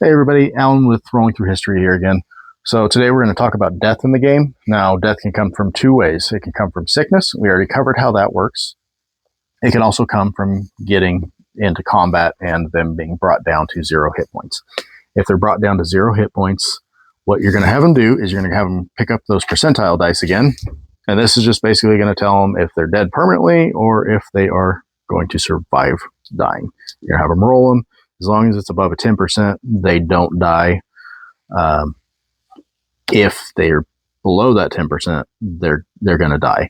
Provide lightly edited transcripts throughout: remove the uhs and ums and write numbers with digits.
Hey everybody, Alan with Rolling Through History here again. So today we're going to talk about death in the game. Now, death can come from two ways. It can come from sickness. We already covered how that works. It can also come from getting into combat and them being brought down to 0 hit points. If they're brought down to 0 hit points, what you're going to have them do is you're going to have them pick up those percentile dice again. And this is just basically going to tell them if they're dead permanently or if they are going to survive dying. You're going to have them roll them. As long as it's above a 10%, they don't die. If they're below that 10%, they're going to die.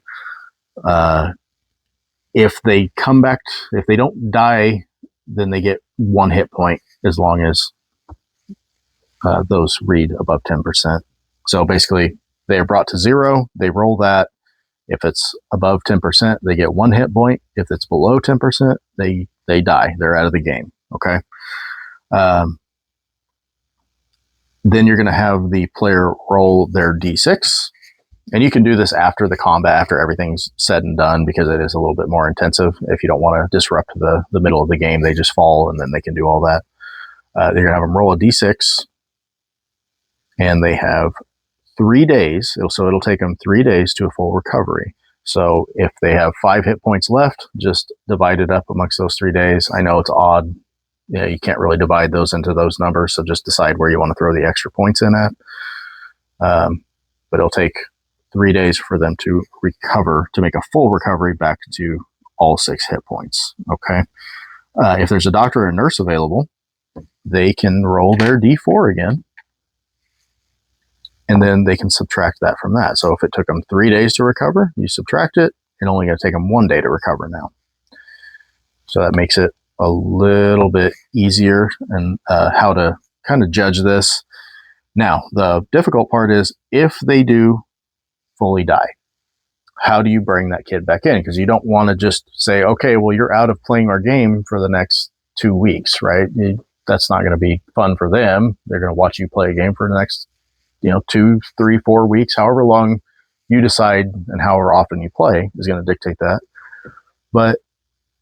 If they come back, if they don't die, then they get 1 hit point as long as those read above 10%. So basically, they are brought to 0. They roll that. If it's above 10%, they get 1 hit point. If it's below 10%, they die. They're out of the game. Okay. Then you're going to have the player roll their d6, and you can do this after the combat, after everything's said and done, because it is a little bit more intensive. If you don't want to disrupt the middle of the game, they just fall and then they can do all that. You're going to have them roll a d6, and they have 3 days. So it'll take them 3 days to a full recovery. So if they have 5 hit points left, just divide it up amongst those 3 days. I know it's odd. You can't really divide those into those numbers, so just decide where you want to throw the extra points in at. But it'll take 3 days for them to recover, to make a full recovery back to all 6 hit points. Okay. If there's a doctor or a nurse available, they can roll their d4 again, and then they can subtract that from that. So if it took them 3 days to recover, you subtract it, and only going to take them 1 day to recover now. So that makes it a little bit easier and how to kind of judge this. Now, the difficult part is if they do fully die, how do you bring that kid back in? Because you don't want to just say, okay, well, you're out of playing our game for the next 2 weeks, right? That's not going to be fun for them. They're going to watch you play a game for the next, 2, 3, 4 weeks, however long you decide and however often you play is going to dictate that. But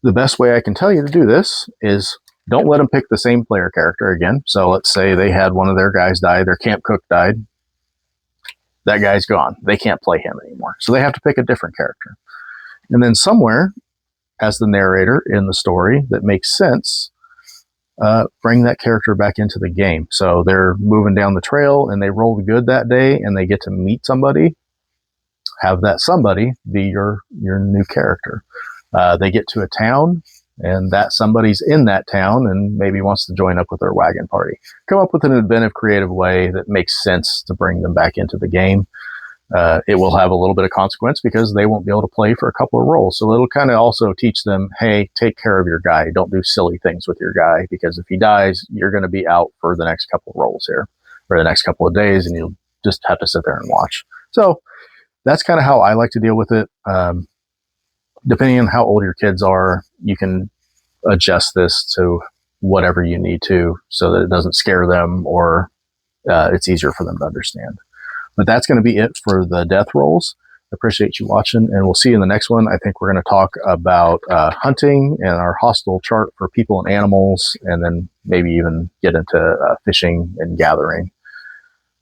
the best way I can tell you to do this is don't let them pick the same player character again. So let's say they had one of their guys die, their camp cook died. That guy's gone. They can't play him anymore. So they have to pick a different character. And then somewhere, as the narrator in the story that makes sense, bring that character back into the game. So they're moving down the trail and they rolled good that day and they get to meet somebody. Have that somebody be your new character. They get to a town, and that somebody's in that town and maybe wants to join up with their wagon party. Come up with an inventive, creative way that makes sense to bring them back into the game. It will have a little bit of consequence because they won't be able to play for a couple of rolls. So it'll kind of also teach them, hey, take care of your guy. Don't do silly things with your guy, because if he dies, you're going to be out for the next couple of rolls here, or the next couple of days, and you'll just have to sit there and watch. So that's kind of how I like to deal with it. Depending on how old your kids are, you can adjust this to whatever you need to so that it doesn't scare them or it's easier for them to understand. But that's going to be it for the death rolls. I appreciate you watching, and we'll see you in the next one. I think we're going to talk about hunting and our hostile chart for people and animals, and then maybe even get into fishing and gathering.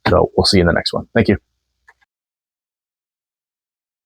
So we'll see you in the next one. Thank you.